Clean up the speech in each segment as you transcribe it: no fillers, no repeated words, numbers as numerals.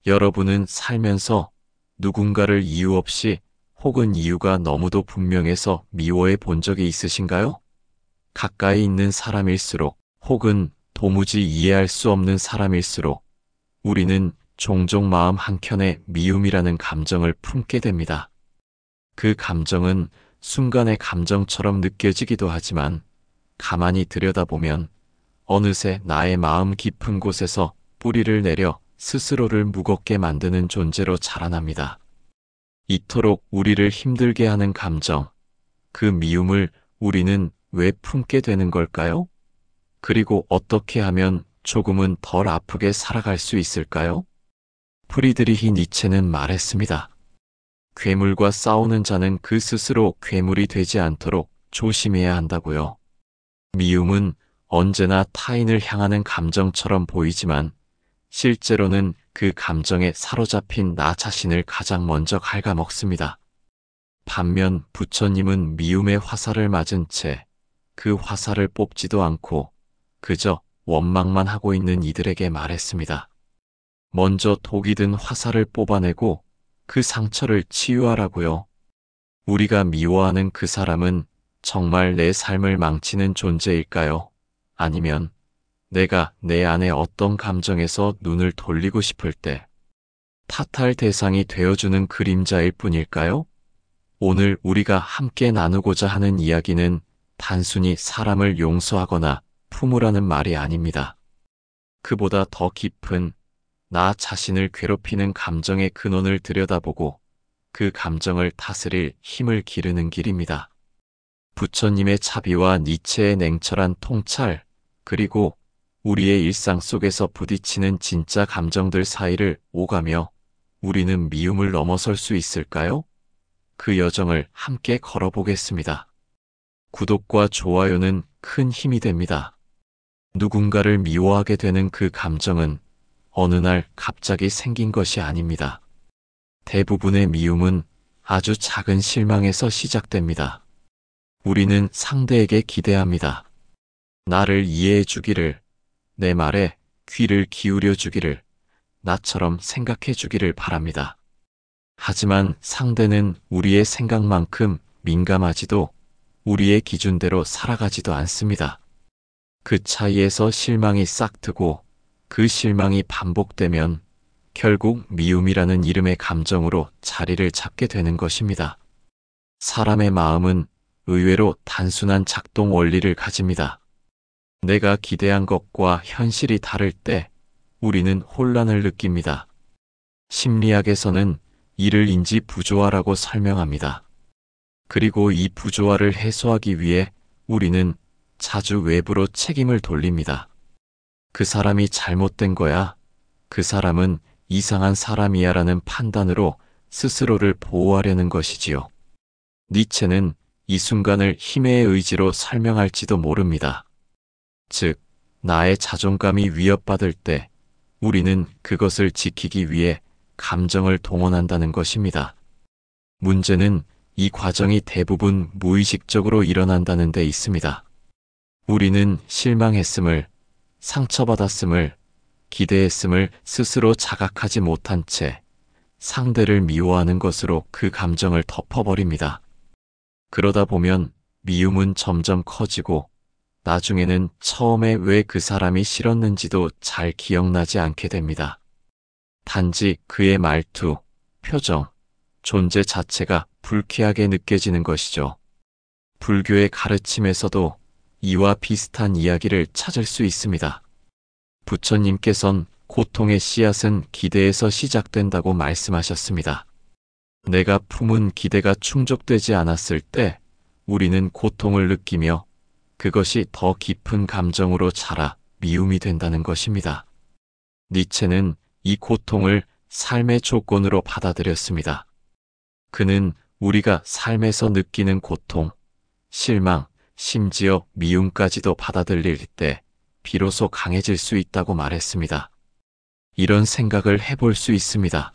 여러분은 살면서 누군가를 이유 없이 혹은 이유가 너무도 분명해서 미워해 본 적이 있으신가요? 가까이 있는 사람일수록 혹은 도무지 이해할 수 없는 사람일수록 우리는 종종 마음 한켠에 미움이라는 감정을 품게 됩니다. 그 감정은 순간의 감정처럼 느껴지기도 하지만 가만히 들여다보면 어느새 나의 마음 깊은 곳에서 뿌리를 내려 스스로를 무겁게 만드는 존재로 자라납니다. 이토록 우리를 힘들게 하는 감정, 그 미움을 우리는 왜 품게 되는 걸까요? 그리고 어떻게 하면 조금은 덜 아프게 살아갈 수 있을까요? 프리드리히 니체는 말했습니다. 괴물과 싸우는 자는 그 스스로 괴물이 되지 않도록 조심해야 한다고요. 미움은 언제나 타인을 향하는 감정처럼 보이지만 실제로는 그 감정에 사로잡힌 나 자신을 가장 먼저 갉아먹습니다. 반면 부처님은 미움의 화살을 맞은 채 그 화살을 뽑지도 않고 그저 원망만 하고 있는 이들에게 말했습니다. 먼저 독이 든 화살을 뽑아내고 그 상처를 치유하라고요. 우리가 미워하는 그 사람은 정말 내 삶을 망치는 존재일까요? 아니면 내가 내 안에 어떤 감정에서 눈을 돌리고 싶을 때 탓할 대상이 되어주는 그림자일 뿐일까요? 오늘 우리가 함께 나누고자 하는 이야기는 단순히 사람을 용서하거나 품으라는 말이 아닙니다. 그보다 더 깊은 나 자신을 괴롭히는 감정의 근원을 들여다보고 그 감정을 다스릴 힘을 기르는 길입니다. 부처님의 차비와 니체의 냉철한 통찰, 그리고 우리의 일상 속에서 부딪히는 진짜 감정들 사이를 오가며 우리는 미움을 넘어설 수 있을까요? 그 여정을 함께 걸어보겠습니다. 구독과 좋아요는 큰 힘이 됩니다. 누군가를 미워하게 되는 그 감정은 어느 날 갑자기 생긴 것이 아닙니다. 대부분의 미움은 아주 작은 실망에서 시작됩니다. 우리는 상대에게 기대합니다. 나를 이해해 주기를, 내 말에 귀를 기울여 주기를, 나처럼 생각해 주기를 바랍니다. 하지만 상대는 우리의 생각만큼 민감하지도 우리의 기준대로 살아가지도 않습니다. 그 차이에서 실망이 싹트고 그 실망이 반복되면 결국 미움이라는 이름의 감정으로 자리를 잡게 되는 것입니다. 사람의 마음은 의외로 단순한 작동 원리를 가집니다. 내가 기대한 것과 현실이 다를 때 우리는 혼란을 느낍니다. 심리학에서는 이를 인지 부조화라고 설명합니다. 그리고 이 부조화를 해소하기 위해 우리는 자주 외부로 책임을 돌립니다. 그 사람이 잘못된 거야. 그 사람은 이상한 사람이야 라는 판단으로 스스로를 보호하려는 것이지요. 니체는 이 순간을 힘의 의지로 설명할지도 모릅니다. 즉, 나의 자존감이 위협받을 때 우리는 그것을 지키기 위해 감정을 동원한다는 것입니다. 문제는 이 과정이 대부분 무의식적으로 일어난다는 데 있습니다. 우리는 실망했음을, 상처받았음을, 기대했음을 스스로 자각하지 못한 채 상대를 미워하는 것으로 그 감정을 덮어버립니다. 그러다 보면 미움은 점점 커지고 나중에는 처음에 왜 그 사람이 싫었는지도 잘 기억나지 않게 됩니다. 단지 그의 말투, 표정, 존재 자체가 불쾌하게 느껴지는 것이죠. 불교의 가르침에서도 이와 비슷한 이야기를 찾을 수 있습니다. 부처님께선 고통의 씨앗은 기대에서 시작된다고 말씀하셨습니다. 내가 품은 기대가 충족되지 않았을 때 우리는 고통을 느끼며 그것이 더 깊은 감정으로 자라 미움이 된다는 것입니다. 니체는 이 고통을 삶의 조건으로 받아들였습니다. 그는 우리가 삶에서 느끼는 고통, 실망, 심지어 미움까지도 받아들일 때 비로소 강해질 수 있다고 말했습니다. 이런 생각을 해볼 수 있습니다.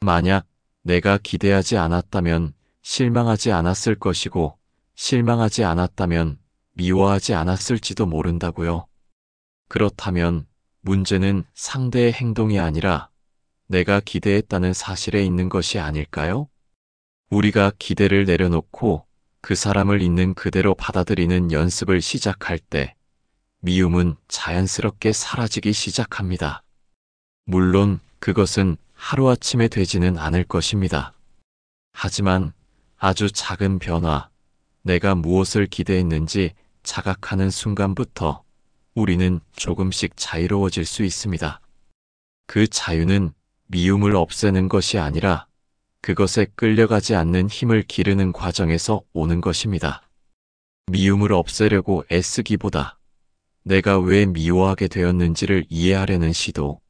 만약 내가 기대하지 않았다면 실망하지 않았을 것이고 실망하지 않았다면 미워하지 않았을지도 모른다고요. 그렇다면 문제는 상대의 행동이 아니라 내가 기대했다는 사실에 있는 것이 아닐까요? 우리가 기대를 내려놓고 그 사람을 있는 그대로 받아들이는 연습을 시작할 때 미움은 자연스럽게 사라지기 시작합니다. 물론 그것은 하루아침에 되지는 않을 것입니다. 하지만 아주 작은 변화, 내가 무엇을 기대했는지 자각하는 순간부터 우리는 조금씩 자유로워질 수 있습니다. 그 자유는 미움을 없애는 것이 아니라 그것에 끌려가지 않는 힘을 기르는 과정에서 오는 것입니다. 미움을 없애려고 애쓰기보다 내가 왜 미워하게 되었는지를 이해하려는 시도.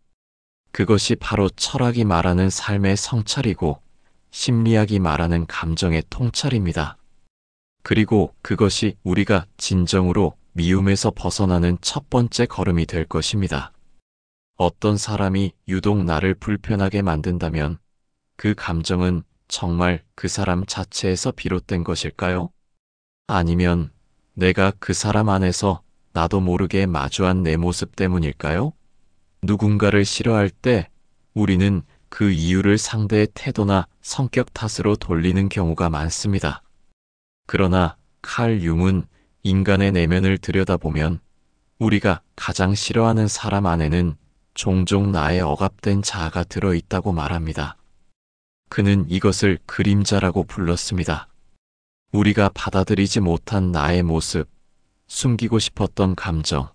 그것이 바로 철학이 말하는 삶의 성찰이고 심리학이 말하는 감정의 통찰입니다. 그리고 그것이 우리가 진정으로 미움에서 벗어나는 첫 번째 걸음이 될 것입니다. 어떤 사람이 유독 나를 불편하게 만든다면 그 감정은 정말 그 사람 자체에서 비롯된 것일까요? 아니면 내가 그 사람 안에서 나도 모르게 마주한 내 모습 때문일까요? 누군가를 싫어할 때 우리는 그 이유를 상대의 태도나 성격 탓으로 돌리는 경우가 많습니다. 그러나 칼 융은 인간의 내면을 들여다보면 우리가 가장 싫어하는 사람 안에는 종종 나의 억압된 자아가 들어있다고 말합니다. 그는 이것을 그림자라고 불렀습니다. 우리가 받아들이지 못한 나의 모습, 숨기고 싶었던 감정,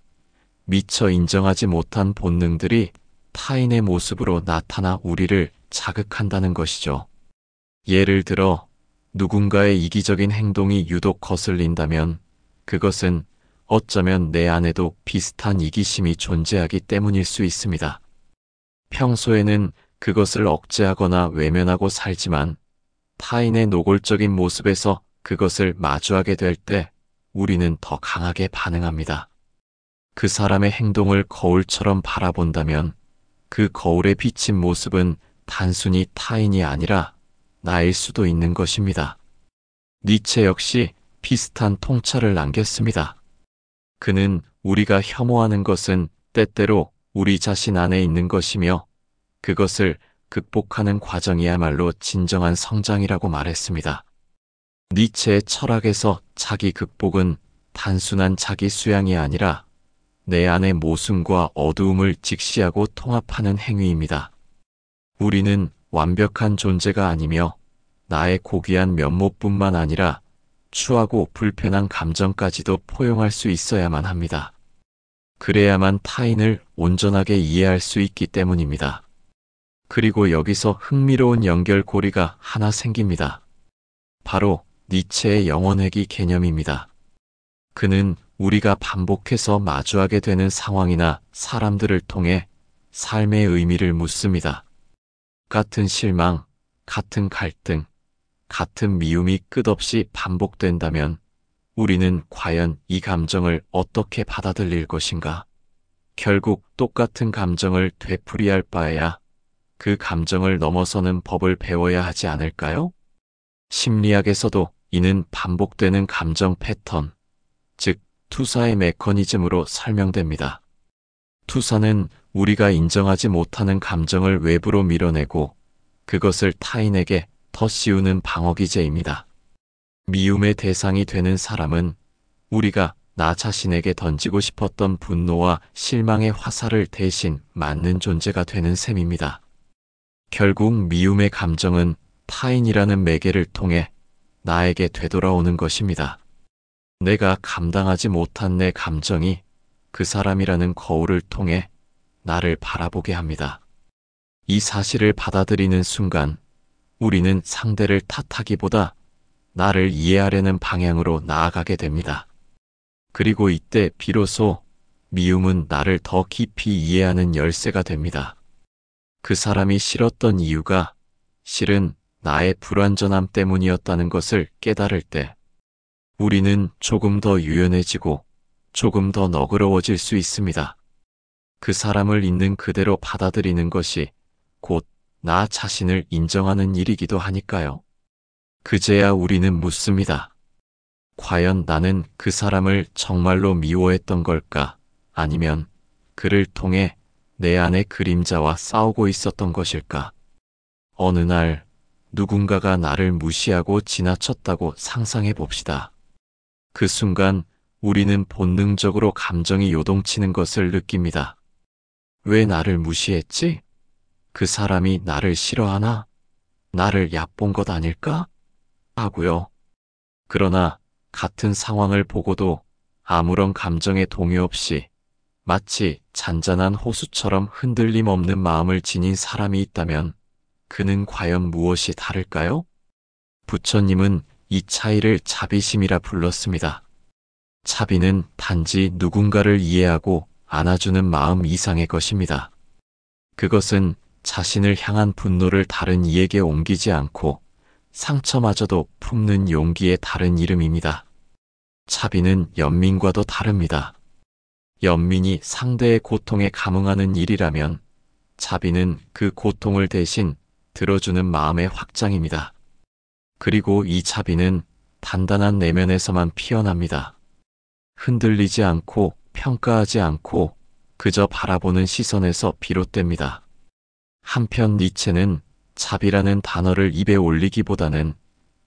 미처 인정하지 못한 본능들이 타인의 모습으로 나타나 우리를 자극한다는 것이죠. 예를 들어 누군가의 이기적인 행동이 유독 거슬린다면 그것은 어쩌면 내 안에도 비슷한 이기심이 존재하기 때문일 수 있습니다. 평소에는 그것을 억제하거나 외면하고 살지만 타인의 노골적인 모습에서 그것을 마주하게 될 때 우리는 더 강하게 반응합니다. 그 사람의 행동을 거울처럼 바라본다면 그 거울에 비친 모습은 단순히 타인이 아니라 나일 수도 있는 것입니다. 니체 역시 비슷한 통찰을 남겼습니다. 그는 우리가 혐오하는 것은 때때로 우리 자신 안에 있는 것이며 그것을 극복하는 과정이야말로 진정한 성장이라고 말했습니다. 니체의 철학에서 자기 극복은 단순한 자기 수양이 아니라 내 안의 모순과 어두움을 직시하고 통합하는 행위입니다. 우리는 완벽한 존재가 아니며 나의 고귀한 면모뿐만 아니라 추하고 불편한 감정까지도 포용할 수 있어야만 합니다. 그래야만 타인을 온전하게 이해할 수 있기 때문입니다. 그리고 여기서 흥미로운 연결고리가 하나 생깁니다. 바로 니체의 영원회귀 개념입니다. 그는 우리가 반복해서 마주하게 되는 상황이나 사람들을 통해 삶의 의미를 묻습니다. 같은 실망, 같은 갈등, 같은 미움이 끝없이 반복된다면 우리는 과연 이 감정을 어떻게 받아들일 것인가? 결국 똑같은 감정을 되풀이할 바에야 그 감정을 넘어서는 법을 배워야 하지 않을까요? 심리학에서도 이는 반복되는 감정 패턴, 즉 투사의 메커니즘으로 설명됩니다. 투사는 우리가 인정하지 못하는 감정을 외부로 밀어내고 그것을 타인에게 더 씌우는 방어기제입니다. 미움의 대상이 되는 사람은 우리가 나 자신에게 던지고 싶었던 분노와 실망의 화살을 대신 맞는 존재가 되는 셈입니다. 결국 미움의 감정은 타인이라는 매개를 통해 나에게 되돌아오는 것입니다. 내가 감당하지 못한 내 감정이 그 사람이라는 거울을 통해 나를 바라보게 합니다. 이 사실을 받아들이는 순간 우리는 상대를 탓하기보다 나를 이해하려는 방향으로 나아가게 됩니다. 그리고 이때 비로소 미움은 나를 더 깊이 이해하는 열쇠가 됩니다. 그 사람이 싫었던 이유가 실은 나의 불완전함 때문이었다는 것을 깨달을 때 우리는 조금 더 유연해지고 조금 더 너그러워질 수 있습니다. 그 사람을 있는 그대로 받아들이는 것이 곧 나 자신을 인정하는 일이기도 하니까요. 그제야 우리는 묻습니다. 과연 나는 그 사람을 정말로 미워했던 걸까? 아니면 그를 통해 내 안의 그림자와 싸우고 있었던 것일까? 어느 날 누군가가 나를 무시하고 지나쳤다고 상상해 봅시다. 그 순간 우리는 본능적으로 감정이 요동치는 것을 느낍니다. 왜 나를 무시했지? 그 사람이 나를 싫어하나? 나를 얕본 것 아닐까? 하고요. 그러나 같은 상황을 보고도 아무런 감정의 동요 없이 마치 잔잔한 호수처럼 흔들림 없는 마음을 지닌 사람이 있다면 그는 과연 무엇이 다를까요? 부처님은 이 차이를 자비심이라 불렀습니다. 자비는 단지 누군가를 이해하고 안아주는 마음 이상의 것입니다. 그것은 자신을 향한 분노를 다른 이에게 옮기지 않고 상처마저도 품는 용기의 다른 이름입니다. 자비는 연민과도 다릅니다. 연민이 상대의 고통에 감응하는 일이라면 자비는 그 고통을 대신 들어주는 마음의 확장입니다. 그리고 이 자비는 단단한 내면에서만 피어납니다. 흔들리지 않고 평가하지 않고 그저 바라보는 시선에서 비롯됩니다. 한편 니체는 자비라는 단어를 입에 올리기보다는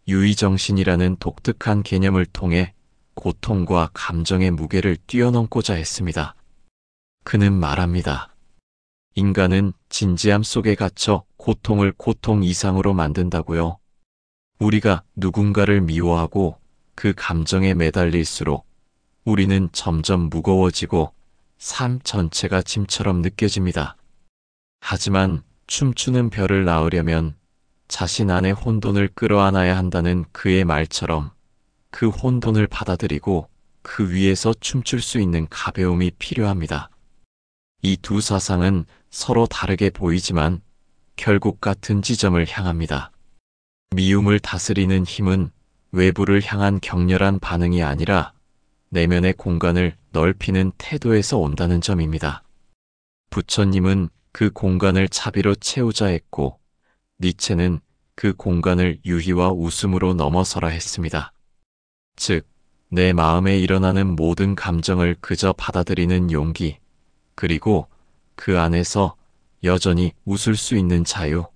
유의정신이라는 독특한 개념을 통해 고통과 감정의 무게를 뛰어넘고자 했습니다. 그는 말합니다. 인간은 진지함 속에 갇혀 고통을 고통 이상으로 만든다고요. 우리가 누군가를 미워하고 그 감정에 매달릴수록 우리는 점점 무거워지고 삶 전체가 짐처럼 느껴집니다. 하지만 춤추는 별을 낳으려면 자신 안의 혼돈을 끌어안아야 한다는 그의 말처럼 그 혼돈을 받아들이고 그 위에서 춤출 수 있는 가벼움이 필요합니다. 이 두 사상은 서로 다르게 보이지만 결국 같은 지점을 향합니다. 미움을 다스리는 힘은 외부를 향한 격렬한 반응이 아니라 내면의 공간을 넓히는 태도에서 온다는 점입니다. 부처님은 그 공간을 자비로 채우자 했고 니체는 그 공간을 유희와 웃음으로 넘어서라 했습니다. 즉, 내 마음에 일어나는 모든 감정을 그저 받아들이는 용기, 그리고 그 안에서 여전히 웃을 수 있는 자유,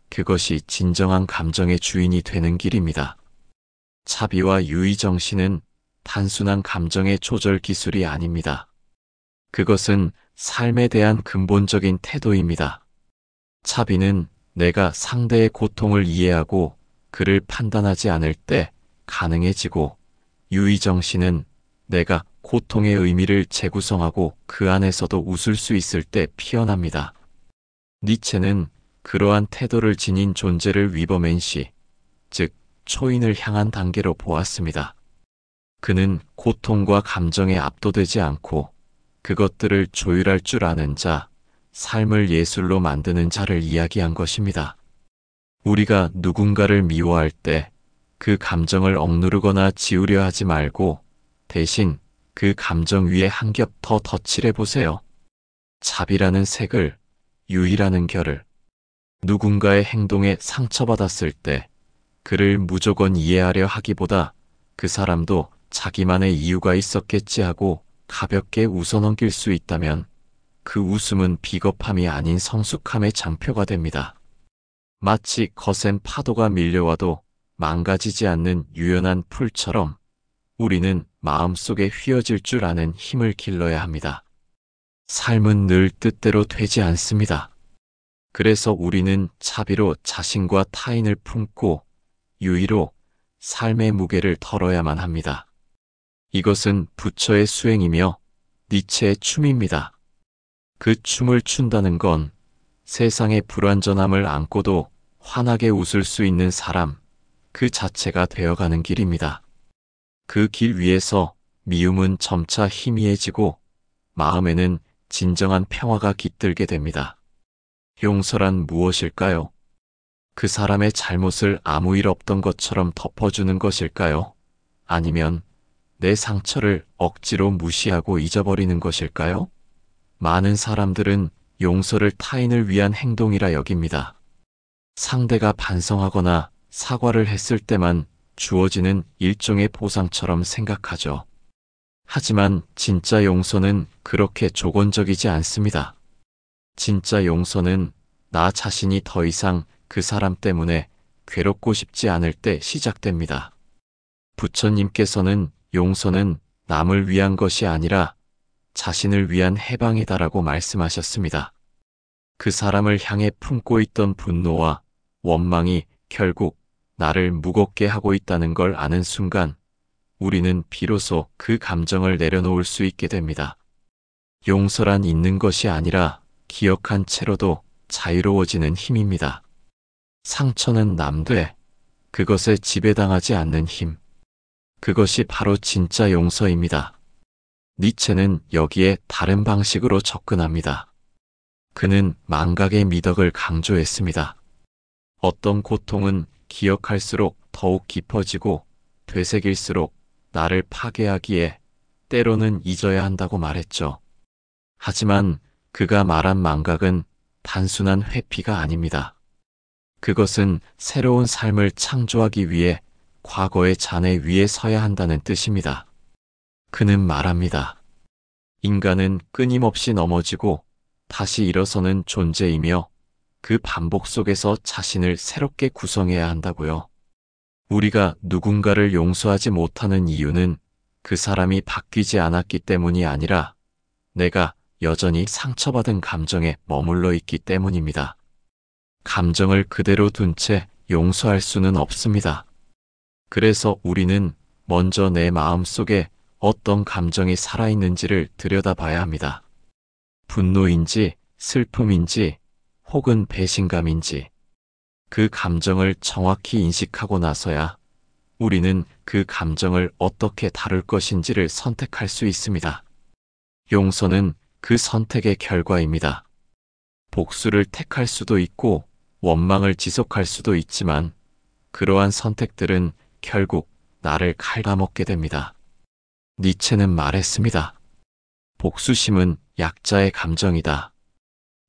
그것이 진정한 감정의 주인이 되는 길입니다. 자비와 유의정신은 단순한 감정의 조절 기술이 아닙니다. 그것은 삶에 대한 근본적인 태도입니다. 자비는 내가 상대의 고통을 이해하고 그를 판단하지 않을 때 가능해지고, 유의정신은 내가 고통의 의미를 재구성하고 그 안에서도 웃을 수 있을 때 피어납니다. 니체는 그러한 태도를 지닌 존재를 위버맨시, 즉 초인을 향한 단계로 보았습니다. 그는 고통과 감정에 압도되지 않고 그것들을 조율할 줄 아는 자, 삶을 예술로 만드는 자를 이야기한 것입니다. 우리가 누군가를 미워할 때 그 감정을 억누르거나 지우려 하지 말고 대신 그 감정 위에 한 겹 더 덧칠해 보세요. 자비라는 색을, 유의라는 결을. 누군가의 행동에 상처받았을 때 그를 무조건 이해하려 하기보다 그 사람도 자기만의 이유가 있었겠지 하고 가볍게 웃어넘길 수 있다면 그 웃음은 비겁함이 아닌 성숙함의 장표가 됩니다. 마치 거센 파도가 밀려와도 망가지지 않는 유연한 풀처럼 우리는 마음속에 휘어질 줄 아는 힘을 길러야 합니다. 삶은 늘 뜻대로 되지 않습니다. 그래서 우리는 자비로 자신과 타인을 품고 유의로 삶의 무게를 덜어야만 합니다. 이것은 부처의 수행이며 니체의 춤입니다. 그 춤을 춘다는 건 세상의 불완전함을 안고도 환하게 웃을 수 있는 사람, 그 자체가 되어가는 길입니다. 그 길 위에서 미움은 점차 희미해지고 마음에는 진정한 평화가 깃들게 됩니다. 용서란 무엇일까요? 그 사람의 잘못을 아무 일 없던 것처럼 덮어주는 것일까요? 아니면 내 상처를 억지로 무시하고 잊어버리는 것일까요? 많은 사람들은 용서를 타인을 위한 행동이라 여깁니다. 상대가 반성하거나 사과를 했을 때만 주어지는 일종의 보상처럼 생각하죠. 하지만 진짜 용서는 그렇게 조건적이지 않습니다. 진짜 용서는 나 자신이 더 이상 그 사람 때문에 괴롭고 싶지 않을 때 시작됩니다. 부처님께서는 용서는 남을 위한 것이 아니라 자신을 위한 해방이다라고 말씀하셨습니다. 그 사람을 향해 품고 있던 분노와 원망이 결국 나를 무겁게 하고 있다는 걸 아는 순간 우리는 비로소 그 감정을 내려놓을 수 있게 됩니다. 용서란 있는 것이 아니라 기억한 채로도 자유로워지는 힘입니다. 상처는 남되 그것에 지배당하지 않는 힘. 그것이 바로 진짜 용서입니다. 니체는 여기에 다른 방식으로 접근합니다. 그는 망각의 미덕을 강조했습니다. 어떤 고통은 기억할수록 더욱 깊어지고 되새길수록 나를 파괴하기에 때로는 잊어야 한다고 말했죠. 하지만 그가 말한 망각은 단순한 회피가 아닙니다. 그것은 새로운 삶을 창조하기 위해 과거의 잔해 위에 서야 한다는 뜻입니다. 그는 말합니다. 인간은 끊임없이 넘어지고 다시 일어서는 존재이며 그 반복 속에서 자신을 새롭게 구성해야 한다고요. 우리가 누군가를 용서하지 못하는 이유는 그 사람이 바뀌지 않았기 때문이 아니라 내가 여전히 상처받은 감정에 머물러 있기 때문입니다. 감정을 그대로 둔 채 용서할 수는 없습니다. 그래서 우리는 먼저 내 마음 속에 어떤 감정이 살아있는지를 들여다봐야 합니다. 분노인지 슬픔인지 혹은 배신감인지 그 감정을 정확히 인식하고 나서야 우리는 그 감정을 어떻게 다룰 것인지를 선택할 수 있습니다. 용서는 그 선택의 결과입니다. 복수를 택할 수도 있고 원망을 지속할 수도 있지만 그러한 선택들은 결국 나를 갉아먹게 됩니다. 니체는 말했습니다. 복수심은 약자의 감정이다.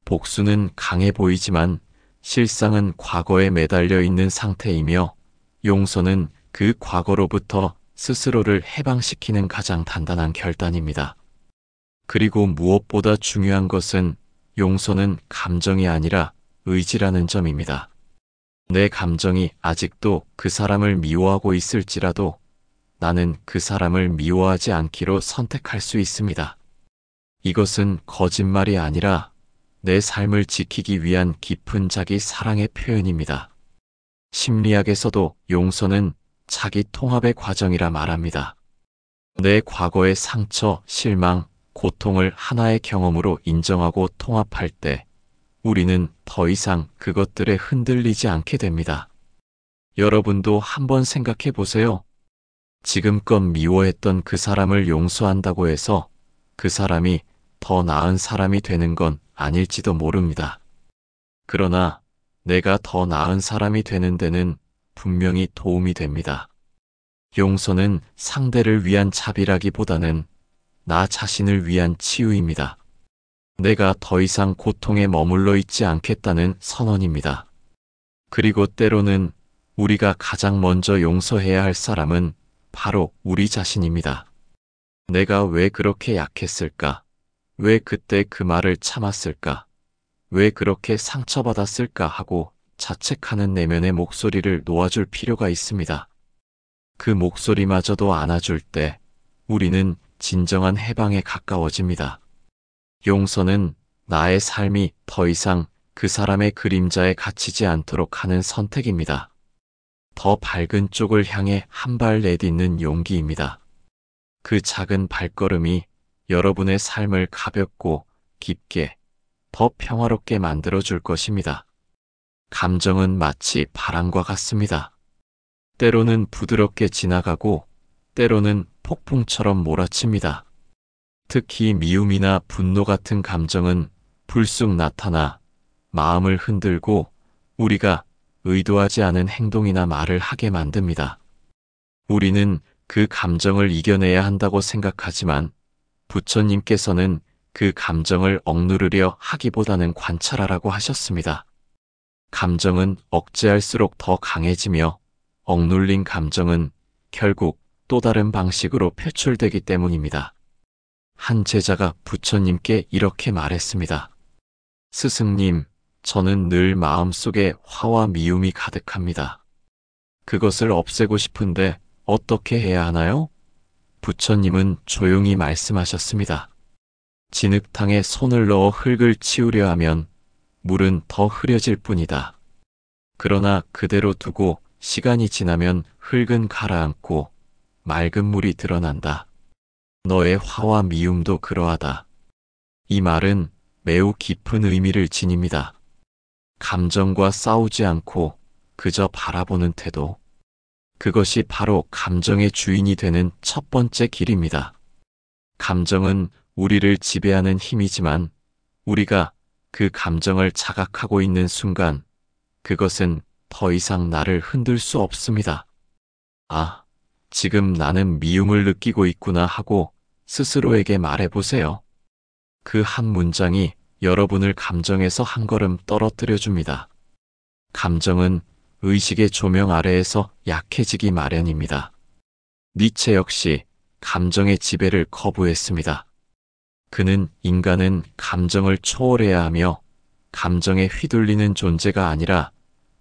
복수는 강해 보이지만 실상은 과거에 매달려 있는 상태이며 용서는 그 과거로부터 스스로를 해방시키는 가장 단단한 결단입니다. 그리고 무엇보다 중요한 것은 용서는 감정이 아니라 의지라는 점입니다. 내 감정이 아직도 그 사람을 미워하고 있을지라도 나는 그 사람을 미워하지 않기로 선택할 수 있습니다. 이것은 거짓말이 아니라 내 삶을 지키기 위한 깊은 자기 사랑의 표현입니다. 심리학에서도 용서는 자기 통합의 과정이라 말합니다. 내 과거의 상처, 실망, 고통을 하나의 경험으로 인정하고 통합할 때 우리는 더 이상 그것들에 흔들리지 않게 됩니다. 여러분도 한번 생각해 보세요. 지금껏 미워했던 그 사람을 용서한다고 해서 그 사람이 더 나은 사람이 되는 건 아닐지도 모릅니다. 그러나 내가 더 나은 사람이 되는 데는 분명히 도움이 됩니다. 용서는 상대를 위한 자비라기보다는 나 자신을 위한 치유입니다. 내가 더 이상 고통에 머물러 있지 않겠다는 선언입니다. 그리고 때로는 우리가 가장 먼저 용서해야 할 사람은 바로 우리 자신입니다. 내가 왜 그렇게 약했을까? 왜 그때 그 말을 참았을까? 왜 그렇게 상처받았을까 하고 자책하는 내면의 목소리를 놓아줄 필요가 있습니다. 그 목소리마저도 안아줄 때 우리는 진정한 해방에 가까워집니다. 용서는 나의 삶이 더 이상 그 사람의 그림자에 갇히지 않도록 하는 선택입니다. 더 밝은 쪽을 향해 한 발 내딛는 용기입니다. 그 작은 발걸음이 여러분의 삶을 가볍고 깊게 더 평화롭게 만들어줄 것입니다. 감정은 마치 바람과 같습니다. 때로는 부드럽게 지나가고 때로는 폭풍처럼 몰아칩니다. 특히 미움이나 분노 같은 감정은 불쑥 나타나 마음을 흔들고 우리가 의도하지 않은 행동이나 말을 하게 만듭니다. 우리는 그 감정을 이겨내야 한다고 생각하지만 부처님께서는 그 감정을 억누르려 하기보다는 관찰하라고 하셨습니다. 감정은 억제할수록 더 강해지며 억눌린 감정은 결국 또 다른 방식으로 표출되기 때문입니다. 한 제자가 부처님께 이렇게 말했습니다. 스승님, 저는 늘 마음속에 화와 미움이 가득합니다. 그것을 없애고 싶은데 어떻게 해야 하나요? 부처님은 조용히 말씀하셨습니다. 진흙탕에 손을 넣어 흙을 치우려 하면 물은 더 흐려질 뿐이다. 그러나 그대로 두고 시간이 지나면 흙은 가라앉고 맑은 물이 드러난다. 너의 화와 미움도 그러하다. 이 말은 매우 깊은 의미를 지닙니다. 감정과 싸우지 않고 그저 바라보는 태도. 그것이 바로 감정의 주인이 되는 첫 번째 길입니다. 감정은 우리를 지배하는 힘이지만 우리가 그 감정을 자각하고 있는 순간 그것은 더 이상 나를 흔들 수 없습니다. 아, 지금 나는 미움을 느끼고 있구나 하고 스스로에게 말해보세요. 그 한 문장이 여러분을 감정에서 한 걸음 떨어뜨려 줍니다. 감정은 의식의 조명 아래에서 약해지기 마련입니다. 니체 역시 감정의 지배를 거부했습니다. 그는 인간은 감정을 초월해야 하며 감정에 휘둘리는 존재가 아니라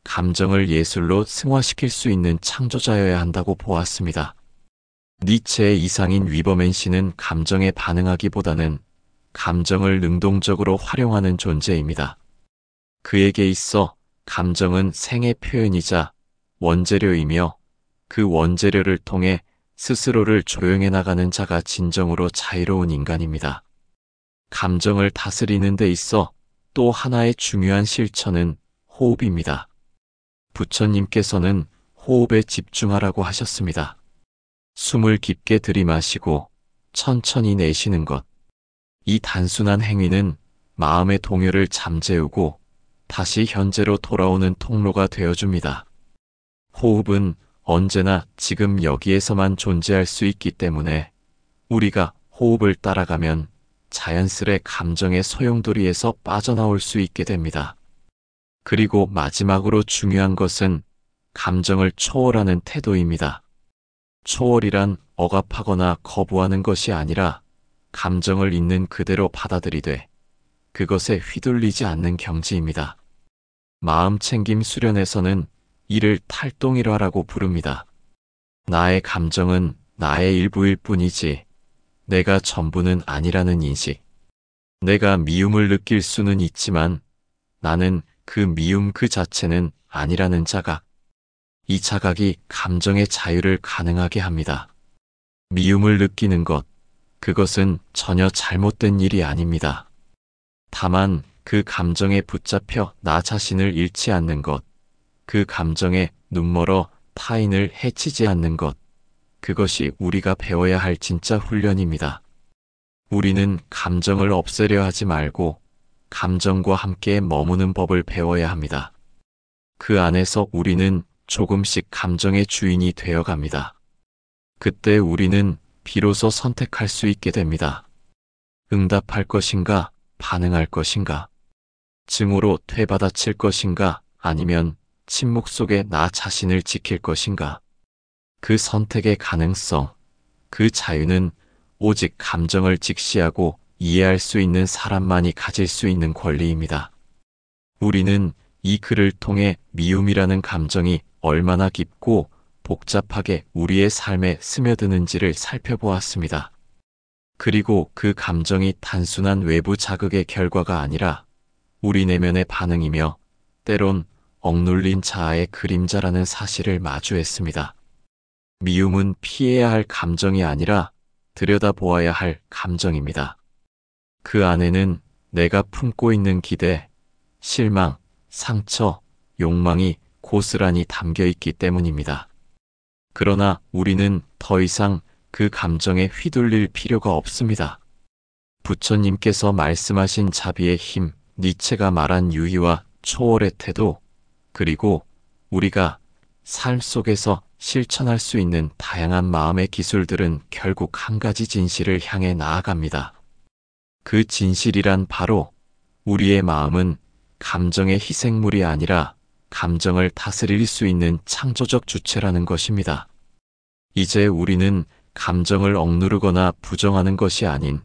감정을 예술로 승화시킬 수 있는 창조자여야 한다고 보았습니다. 니체의 이상인 위버맨 씨는 감정에 반응하기보다는 감정을 능동적으로 활용하는 존재입니다. 그에게 있어 감정은 생의 표현이자 원재료이며 그 원재료를 통해 스스로를 조용해 나가는 자가 진정으로 자유로운 인간입니다. 감정을 다스리는 데 있어 또 하나의 중요한 실천은 호흡입니다. 부처님께서는 호흡에 집중하라고 하셨습니다. 숨을 깊게 들이마시고 천천히 내쉬는 것. 이 단순한 행위는 마음의 동요를 잠재우고 다시 현재로 돌아오는 통로가 되어줍니다. 호흡은 언제나 지금 여기에서만 존재할 수 있기 때문에 우리가 호흡을 따라가면 자연스레 감정의 소용돌이에서 빠져나올 수 있게 됩니다. 그리고 마지막으로 중요한 것은 감정을 초월하는 태도입니다. 초월이란 억압하거나 거부하는 것이 아니라 감정을 있는 그대로 받아들이되 그것에 휘둘리지 않는 경지입니다. 마음챙김 수련에서는 이를 탈동일화라고 부릅니다. 나의 감정은 나의 일부일 뿐이지 내가 전부는 아니라는 인식. 내가 미움을 느낄 수는 있지만 나는 그 미움 그 자체는 아니라는 자각. 이 자각이 감정의 자유를 가능하게 합니다. 미움을 느끼는 것, 그것은 전혀 잘못된 일이 아닙니다. 다만 그 감정에 붙잡혀 나 자신을 잃지 않는 것, 그 감정에 눈멀어 타인을 해치지 않는 것, 그것이 우리가 배워야 할 진짜 훈련입니다. 우리는 감정을 없애려 하지 말고 감정과 함께 머무는 법을 배워야 합니다. 그 안에서 우리는 조금씩 감정의 주인이 되어갑니다. 그때 우리는 비로소 선택할 수 있게 됩니다. 응답할 것인가, 반응할 것인가, 증오로 되받아칠 것인가, 아니면 침묵 속에 나 자신을 지킬 것인가. 그 선택의 가능성, 그 자유는 오직 감정을 직시하고 이해할 수 있는 사람만이 가질 수 있는 권리입니다. 우리는 이 글을 통해 미움이라는 감정이 얼마나 깊고 복잡하게 우리의 삶에 스며드는지를 살펴보았습니다. 그리고 그 감정이 단순한 외부 자극의 결과가 아니라 우리 내면의 반응이며 때론 억눌린 자아의 그림자라는 사실을 마주했습니다. 미움은 피해야 할 감정이 아니라 들여다보아야 할 감정입니다. 그 안에는 내가 품고 있는 기대, 실망, 상처, 욕망이 고스란히 담겨 있기 때문입니다. 그러나 우리는 더 이상 그 감정에 휘둘릴 필요가 없습니다. 부처님께서 말씀하신 자비의 힘, 니체가 말한 유희와 초월의 태도, 그리고 우리가 삶 속에서 실천할 수 있는 다양한 마음의 기술들은 결국 한 가지 진실을 향해 나아갑니다. 그 진실이란 바로 우리의 마음은 감정의 희생물이 아니라 감정을 다스릴 수 있는 창조적 주체라는 것입니다. 이제 우리는 감정을 억누르거나 부정하는 것이 아닌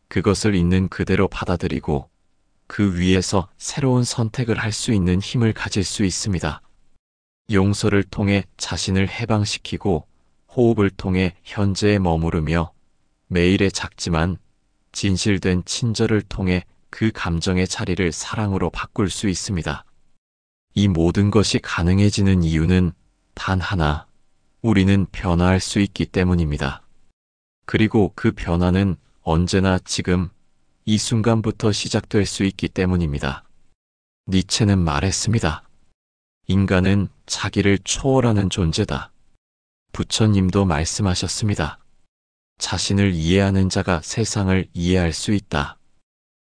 그것을 있는 그대로 받아들이고 그 위에서 새로운 선택을 할 수 있는 힘을 가질 수 있습니다. 용서를 통해 자신을 해방시키고 호흡을 통해 현재에 머무르며 매일의 작지만 진실된 친절을 통해 그 감정의 자리를 사랑으로 바꿀 수 있습니다. 이 모든 것이 가능해지는 이유는 단 하나, 우리는 변화할 수 있기 때문입니다. 그리고 그 변화는 언제나 지금, 이 순간부터 시작될 수 있기 때문입니다. 니체는 말했습니다. 인간은 자기를 초월하는 존재다. 부처님도 말씀하셨습니다. 자신을 이해하는 자가 세상을 이해할 수 있다.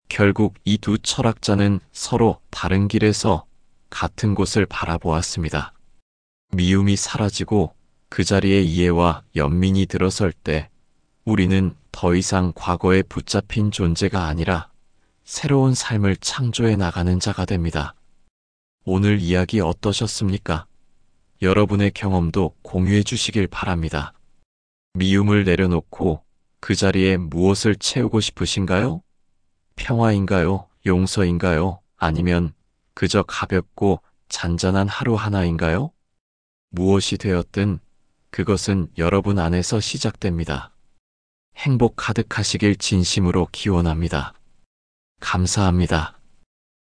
결국 이 두 철학자는 서로 다른 길에서 같은 곳을 바라보았습니다. 미움이 사라지고 그 자리에 이해와 연민이 들어설 때 우리는 더 이상 과거에 붙잡힌 존재가 아니라 새로운 삶을 창조해 나가는 자가 됩니다. 오늘 이야기 어떠셨습니까? 여러분의 경험도 공유해 주시길 바랍니다. 미움을 내려놓고 그 자리에 무엇을 채우고 싶으신가요? 평화인가요? 용서인가요? 아니면 그저 가볍고 잔잔한 하루 하나인가요? 무엇이 되었든 그것은 여러분 안에서 시작됩니다. 행복 가득하시길 진심으로 기원합니다. 감사합니다.